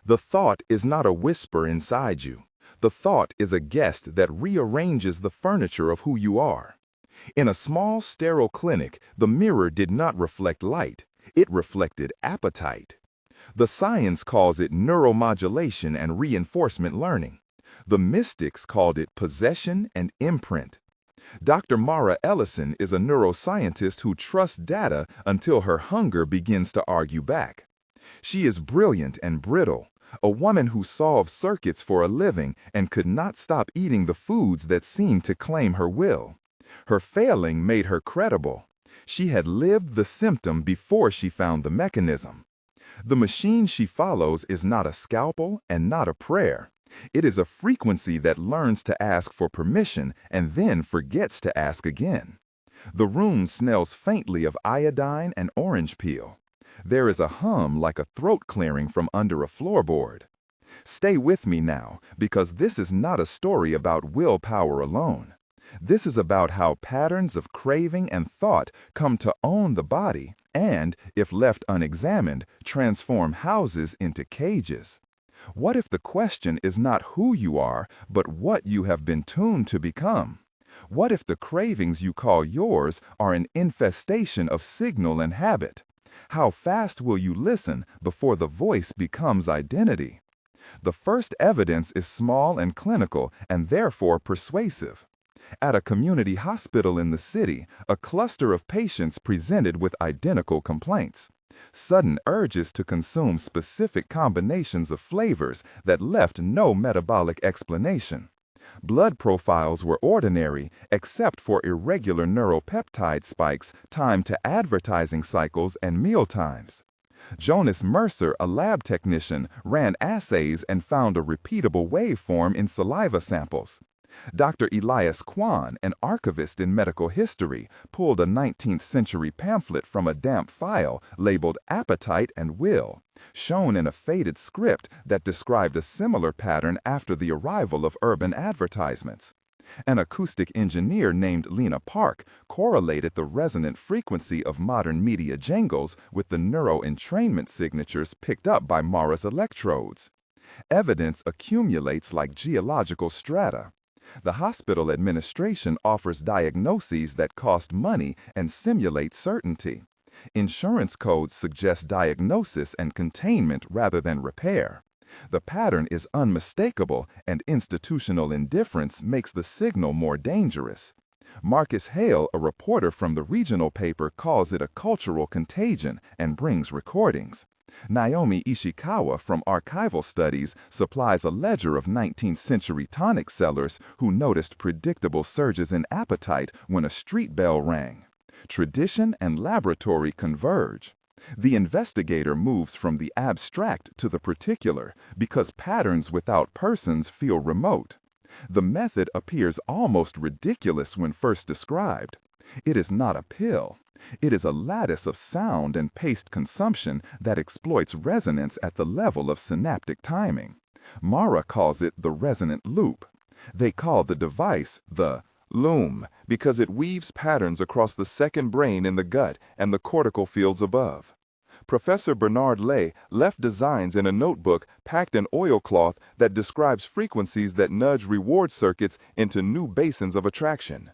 The thought is not a whisper inside you. The thought is a guest that rearranges the furniture of who you are. In a small, sterile clinic, the mirror did not reflect light. It reflected appetite. The science calls it neuromodulation and reinforcement learning. The mystics called it possession and imprint. Dr. Mara Ellison is a neuroscientist who trusts data until her hunger begins to argue back. She is brilliant and brittle, a woman who solved circuits for a living and could not stop eating the foods that seemed to claim her will. Her failing made her credible. She had lived the symptom before she found the mechanism. The machine she follows is not a scalpel and not a prayer. It is a frequency that learns to ask for permission and then forgets to ask again. The room smells faintly of iodine and orange peel. There is a hum like a throat clearing from under a floorboard. Stay with me now, because this is not a story about willpower alone. This is about how patterns of craving and thought come to own the body and, if left unexamined, transform houses into cages. What if the question is not who you are, but what you have been tuned to become? What if the cravings you call yours are an infestation of signal and habit? How fast will you listen before the voice becomes identity? The first evidence is small and clinical and therefore persuasive. At a community hospital in the city, a cluster of patients presented with identical complaints. Sudden urges to consume specific combinations of flavors that left no metabolic explanation. Blood profiles were ordinary except for irregular neuropeptide spikes timed to advertising cycles and meal times. Jonas Mercer, a lab technician, ran assays and found a repeatable waveform in saliva samples. Dr. Elias Kwan, an archivist in medical history, pulled a 19th century pamphlet from a damp file labeled Appetite and Will, shown in a faded script that described a similar pattern after the arrival of urban advertisements. An acoustic engineer named Lena Park correlated the resonant frequency of modern media jingles with the neuroentrainment signatures picked up by Mara's electrodes. Evidence accumulates like geological strata. The hospital administration offers diagnoses that cost money and simulate certainty. Insurance codes suggest diagnosis and containment rather than repair. The pattern is unmistakable, and institutional indifference makes the signal more dangerous. Marcus Hale, a reporter from the regional paper, calls it a cultural contagion and brings recordings. Naomi Ishikawa from Archival Studies supplies a ledger of 19th century tonic sellers who noticed predictable surges in appetite when a street bell rang. Tradition and laboratory converge. The investigator moves from the abstract to the particular because patterns without persons feel remote. The method appears almost ridiculous when first described. It is not a pill. It is a lattice of sound and paced consumption that exploits resonance at the level of synaptic timing. Mara calls it the resonant loop. They call the device the Loom because it weaves patterns across the second brain in the gut and the cortical fields above. Professor Bernard Lay left designs in a notebook packed in oilcloth that describes frequencies that nudge reward circuits into new basins of attraction.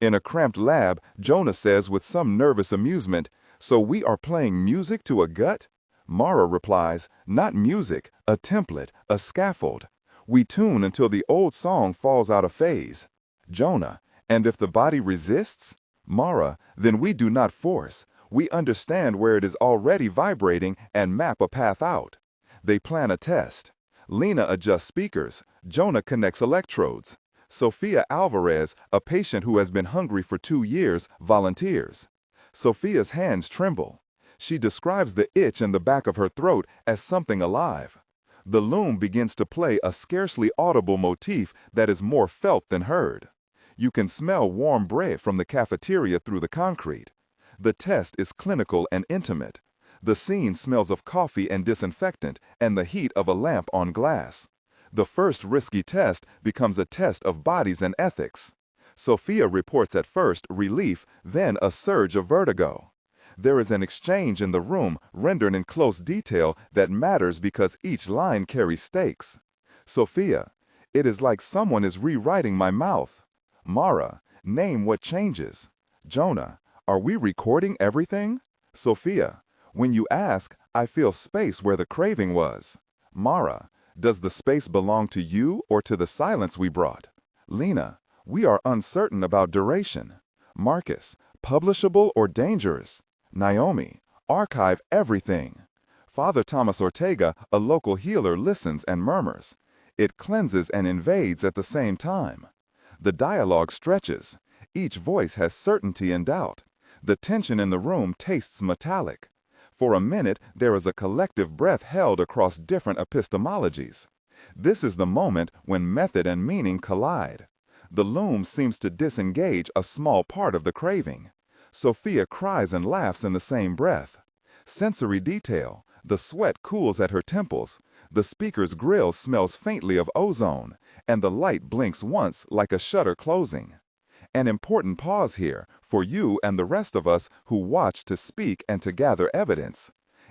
In a cramped lab, Jonah says with some nervous amusement, "So we are playing music to a gut?" Mara replies, "Not music, a template, a scaffold. We tune until the old song falls out of phase." Jonah, "And if the body resists?" Mara, "Then we do not force. We understand where it is already vibrating and map a path out." They plan a test. Lena adjusts speakers. Jonah connects electrodes. Sophia Alvarez, a patient who has been hungry for 2 years, volunteers. Sophia's hands tremble. She describes the itch in the back of her throat as something alive. The loom begins to play a scarcely audible motif that is more felt than heard. You can smell warm bread from the cafeteria through the concrete. The test is clinical and intimate. The scene smells of coffee and disinfectant and the heat of a lamp on glass. The first risky test becomes a test of bodies and ethics. Sophia reports at first relief, then a surge of vertigo. There is an exchange in the room rendered in close detail that matters because each line carries stakes. Sophia, it is like someone is rewriting my mouth. Mara, name what changes. Jonah, are we recording everything? Sophia, when you ask, I feel space where the craving was. Mara, does the space belong to you or to the silence we brought? Lena, we are uncertain about duration. Marcus, publishable or dangerous? Naomi, archive everything. Father Thomas Ortega, a local healer, listens and murmurs. It cleanses and invades at the same time. The dialogue stretches. Each voice has certainty and doubt. The tension in the room tastes metallic. For a minute, there is a collective breath held across different epistemologies. This is the moment when method and meaning collide. The loom seems to disengage a small part of the craving. Sophia cries and laughs in the same breath. Sensory detail. The sweat cools at her temples. The speaker's grill smells faintly of ozone, and the light blinks once like a shutter closing. An important pause here for you and the rest of us who watch to speak and to gather evidence.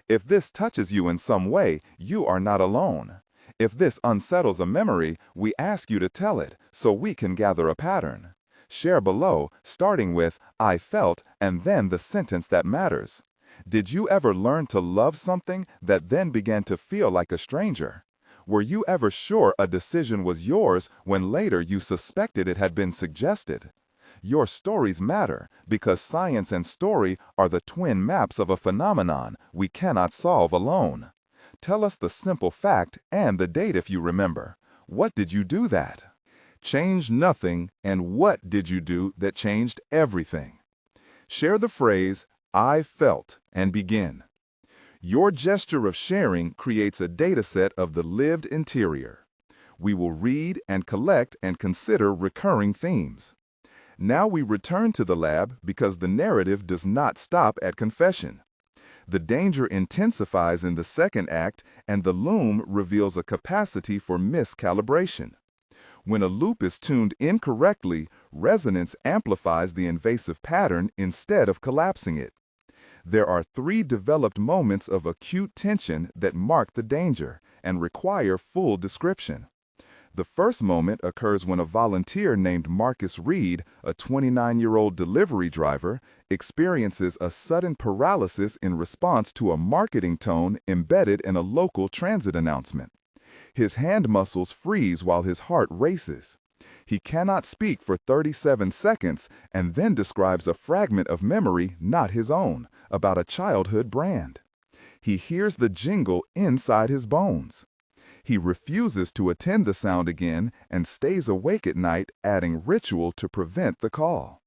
If this touches you in some way, you are not alone. If this unsettles a memory, we ask you to tell it so we can gather a pattern. Share below, starting with, I felt, and then the sentence that matters. Did you ever learn to love something that then began to feel like a stranger? Were you ever sure a decision was yours when later you suspected it had been suggested? Your stories matter because science and story are the twin maps of a phenomenon we cannot solve alone. Tell us the simple fact and the date if you remember. What did you do that? Change nothing, and what did you do that changed everything? Share the phrase, I felt, and begin. Your gesture of sharing creates a data set of the lived interior. We will read and collect and consider recurring themes. Now we return to the lab because the narrative does not stop at confession. The danger intensifies in the second act, and the loom reveals a capacity for miscalibration. When a loop is tuned incorrectly, resonance amplifies the invasive pattern instead of collapsing it. There are 3 developed moments of acute tension that mark the danger and require full description. The first moment occurs when a volunteer named Marcus Reed, a 29-year-old delivery driver, experiences a sudden paralysis in response to a marketing tone embedded in a local transit announcement. His hand muscles freeze while his heart races. He cannot speak for 37 seconds and then describes a fragment of memory not his own, about a childhood brand. He hears the jingle inside his bones. He refuses to attend the sound again and stays awake at night, adding ritual to prevent the call.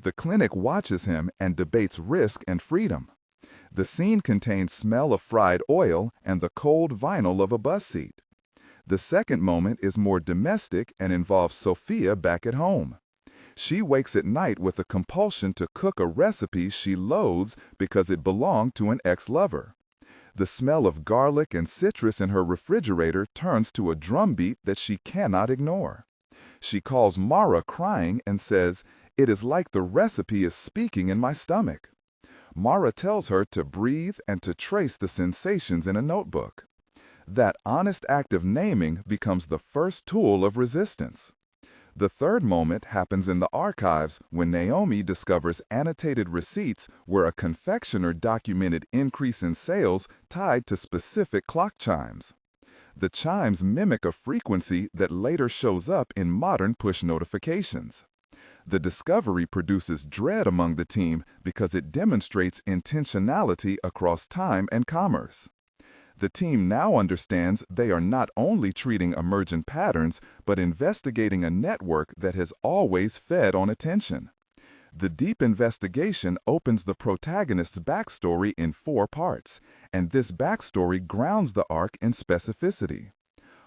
The clinic watches him and debates risk and freedom. The scene contains smell of fried oil and the cold vinyl of a bus seat. The second moment is more domestic and involves Sophia back at home. She wakes at night with a compulsion to cook a recipe she loathes because it belonged to an ex-lover. The smell of garlic and citrus in her refrigerator turns to a drumbeat that she cannot ignore. She calls Mara crying and says, "It is like the recipe is speaking in my stomach." Mara tells her to breathe and to trace the sensations in a notebook. That honest act of naming becomes the first tool of resistance. The third moment happens in the archives when Naomi discovers annotated receipts where a confectioner documented increase in sales tied to specific clock chimes. The chimes mimic a frequency that later shows up in modern push notifications. The discovery produces dread among the team because it demonstrates intentionality across time and commerce. The team now understands they are not only treating emergent patterns, but investigating a network that has always fed on attention. The deep investigation opens the protagonist's backstory in 4 parts, and this backstory grounds the arc in specificity.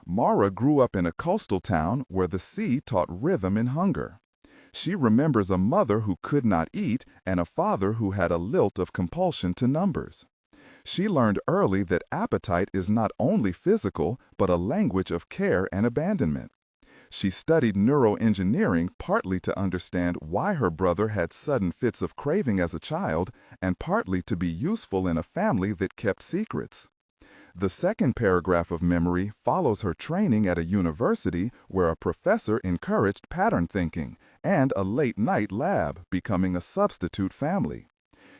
Mara grew up in a coastal town where the sea taught rhythm and hunger. She remembers a mother who could not eat and a father who had a lilt of compulsion to numbers. She learned early that appetite is not only physical, but a language of care and abandonment. She studied neuroengineering partly to understand why her brother had sudden fits of craving as a child and partly to be useful in a family that kept secrets. The second paragraph of memory follows her training at a university where a professor encouraged pattern thinking and a late-night lab becoming a substitute family.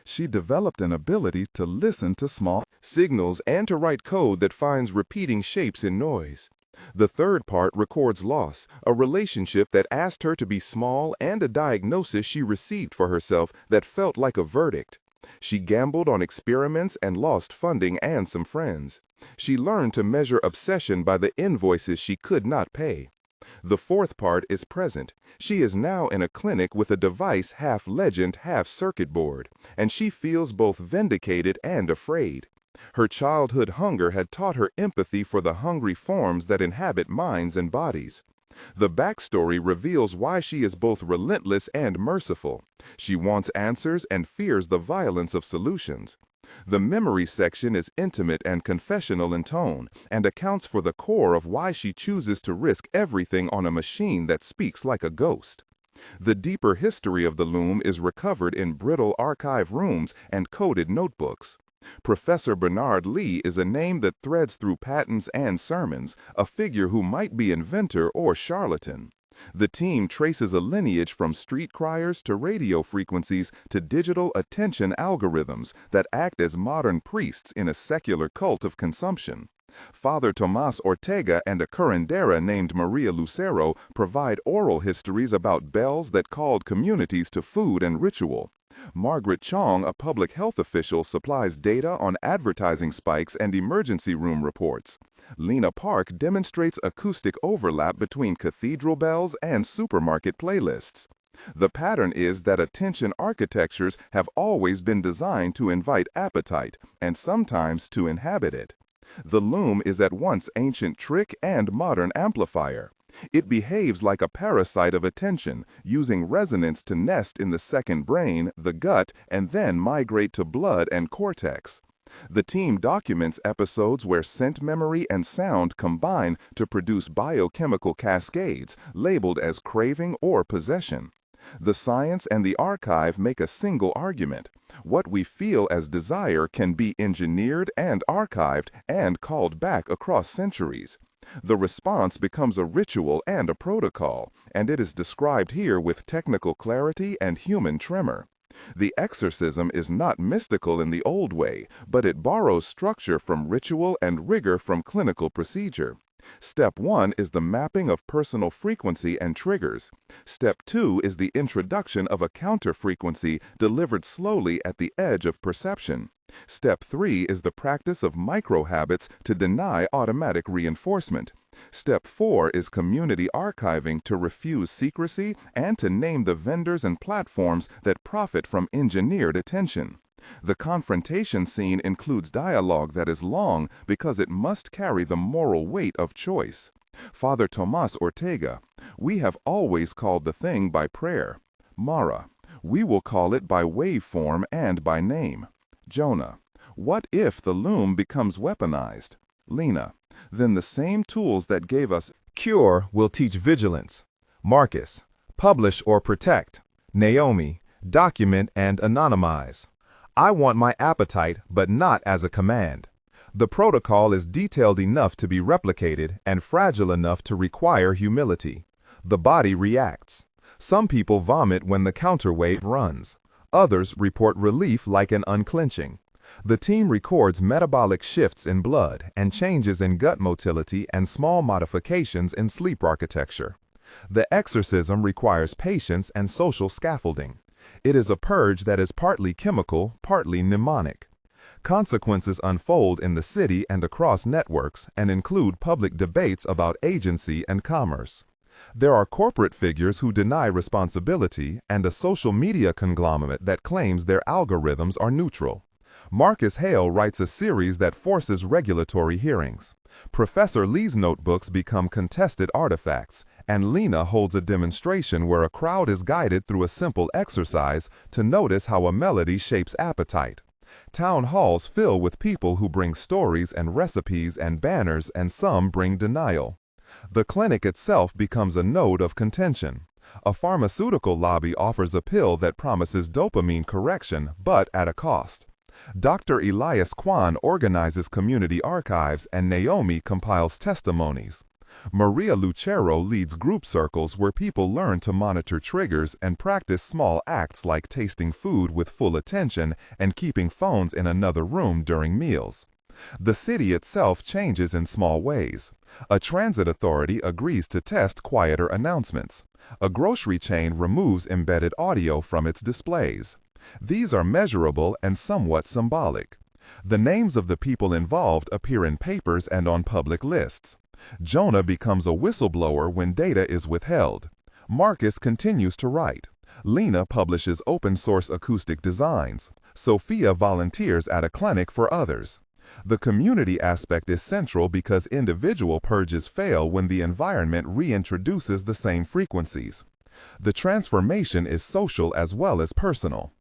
She developed an ability to listen to small signals and to write code that finds repeating shapes in noise. The third part records loss, a relationship that asked her to be small and a diagnosis she received for herself that felt like a verdict. She gambled on experiments and lost funding and some friends. She learned to measure obsession by the invoices she could not pay. The fourth part is present. She is now in a clinic with a device half legend, half circuit board, and she feels both vindicated and afraid. Her childhood hunger had taught her empathy for the hungry forms that inhabit minds and bodies. The backstory reveals why she is both relentless and merciful. She wants answers and fears the violence of solutions. The memory section is intimate and confessional in tone and accounts for the core of why she chooses to risk everything on a machine that speaks like a ghost. The deeper history of the Loom is recovered in brittle archive rooms and coded notebooks. Professor Bernard Lee is a name that threads through patents and sermons, a figure who might be inventor or charlatan. The team traces a lineage from street criers to radio frequencies to digital attention algorithms that act as modern priests in a secular cult of consumption. Father Tomas Ortega and a curandera named Maria Lucero provide oral histories about bells that called communities to food and ritual. Margaret Chong, a public health official, supplies data on advertising spikes and emergency room reports. Lena Park demonstrates acoustic overlap between cathedral bells and supermarket playlists. The pattern is that attention architectures have always been designed to invite appetite and sometimes to inhabit it. The Loom is at once ancient trick and modern amplifier. It behaves like a parasite of attention, using resonance to nest in the second brain, the gut, and then migrate to blood and cortex. The team documents episodes where scent memory and sound combine to produce biochemical cascades labeled as craving or possession. The science and the archive make a single argument. What we feel as desire can be engineered and archived and called back across centuries. The response becomes a ritual and a protocol, and it is described here with technical clarity and human tremor. The exorcism is not mystical in the old way, but it borrows structure from ritual and rigor from clinical procedure. Step 1 is the mapping of personal frequency and triggers. Step 2 is the introduction of a counter frequency delivered slowly at the edge of perception. Step 3 is the practice of micro-habits to deny automatic reinforcement. Step 4 is community archiving to refuse secrecy and to name the vendors and platforms that profit from engineered attention. The confrontation scene includes dialogue that is long because it must carry the moral weight of choice. Father Tomas Ortega: we have always called the thing by prayer. Mara: we will call it by waveform and by name. Jonah: what if the Loom becomes weaponized? Lena: then the same tools that gave us cure will teach vigilance. Marcus: publish or protect. Naomi: document and anonymize. I want my appetite, but not as a command. The protocol is detailed enough to be replicated and fragile enough to require humility. The body reacts. Some people vomit when the counterweight runs. Others report relief like an unclenching. The team records metabolic shifts in blood and changes in gut motility and small modifications in sleep architecture. The exorcism requires patience and social scaffolding. It is a purge that is partly chemical, partly mnemonic. Consequences unfold in the city and across networks and include public debates about agency and commerce. There are corporate figures who deny responsibility and a social media conglomerate that claims their algorithms are neutral. Marcus Hale writes a series that forces regulatory hearings. Professor Lee's notebooks become contested artifacts, and Lena holds a demonstration where a crowd is guided through a simple exercise to notice how a melody shapes appetite. Town halls fill with people who bring stories and recipes and banners, and some bring denial. The clinic itself becomes a node of contention. A pharmaceutical lobby offers a pill that promises dopamine correction, but at a cost. Dr. Elias Kwan organizes community archives and Naomi compiles testimonies. Maria Lucero leads group circles where people learn to monitor triggers and practice small acts like tasting food with full attention and keeping phones in another room during meals. The city itself changes in small ways. A transit authority agrees to test quieter announcements. A grocery chain removes embedded audio from its displays. These are measurable and somewhat symbolic. The names of the people involved appear in papers and on public lists. Jonah becomes a whistleblower when data is withheld. Marcus continues to write. Lena publishes open-source acoustic designs. Sophia volunteers at a clinic for others. The community aspect is central because individual purges fail when the environment reintroduces the same frequencies. The transformation is social as well as personal.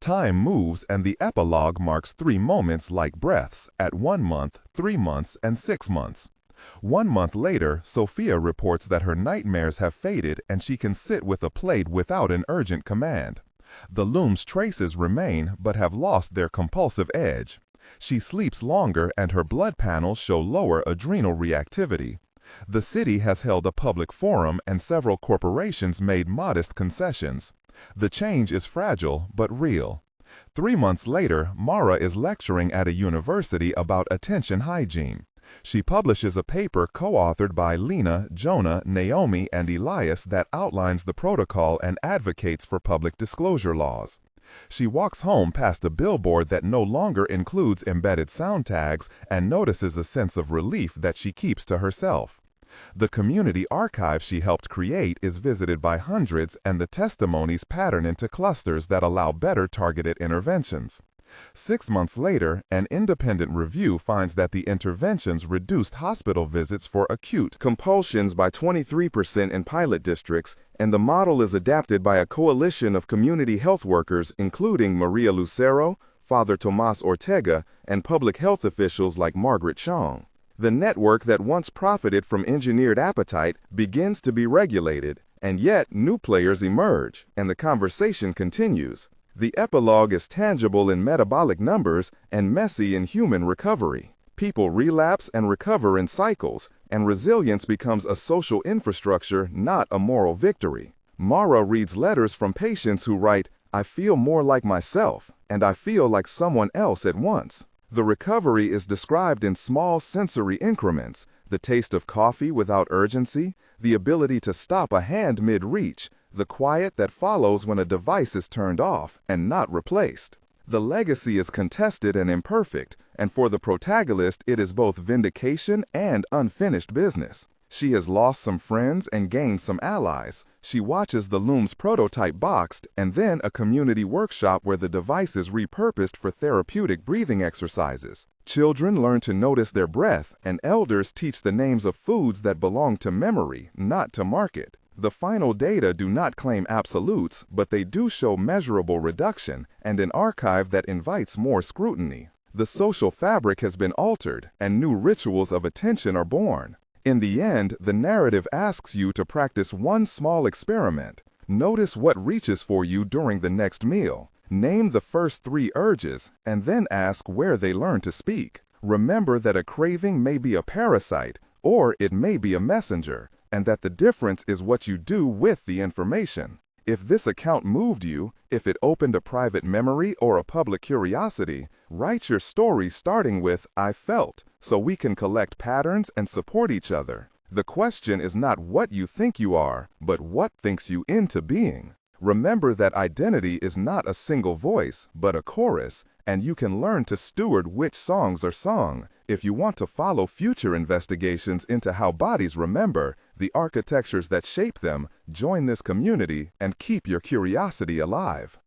Time moves and the epilogue marks 3 moments like breaths at 1 month, 3 months, and 6 months. 1 month later, Sophia reports that her nightmares have faded and she can sit with a plate without an urgent command. The Loom's traces remain but have lost their compulsive edge. She sleeps longer and her blood panels show lower adrenal reactivity. The city has held a public forum and several corporations made modest concessions. The change is fragile but real. 3 months later, Mara is lecturing at a university about attention hygiene. She publishes a paper co-authored by Lena, Jonah, Naomi, and Elias that outlines the protocol and advocates for public disclosure laws. She walks home past a billboard that no longer includes embedded sound tags and notices a sense of relief that she keeps to herself. The community archive she helped create is visited by hundreds and the testimonies pattern into clusters that allow better targeted interventions. 6 months later, an independent review finds that the interventions reduced hospital visits for acute compulsions by 23% in pilot districts, and the model is adapted by a coalition of community health workers including Maria Lucero, Father Tomas Ortega, and public health officials like Margaret Chong. The network that once profited from engineered appetite begins to be regulated, and yet new players emerge, and the conversation continues. The epilogue is tangible in metabolic numbers and messy in human recovery. People relapse and recover in cycles, and resilience becomes a social infrastructure, not a moral victory. Mara reads letters from patients who write, "I feel more like myself, and I feel like someone else at once." The recovery is described in small sensory increments: the taste of coffee without urgency, the ability to stop a hand mid-reach, the quiet that follows when a device is turned off and not replaced. The legacy is contested and imperfect, and for the protagonist it is both vindication and unfinished business. She has lost some friends and gained some allies. She watches the Loom's prototype boxed and then a community workshop where the device is repurposed for therapeutic breathing exercises. Children learn to notice their breath, and elders teach the names of foods that belong to memory, not to market. The final data do not claim absolutes, but they do show measurable reduction and an archive that invites more scrutiny. The social fabric has been altered, and new rituals of attention are born. In the end, the narrative asks you to practice one small experiment. Notice what reaches for you during the next meal. Name the first 3 urges, and then ask where they learn to speak. Remember that a craving may be a parasite, or it may be a messenger, and that the difference is what you do with the information. If this account moved you, if it opened a private memory or a public curiosity, write your story starting with "I felt," so we can collect patterns and support each other. The question is not what you think you are, but what thinks you into being. Remember that identity is not a single voice, but a chorus, and you can learn to steward which songs are sung. If you want to follow future investigations into how bodies remember, the architectures that shape them, join this community and keep your curiosity alive.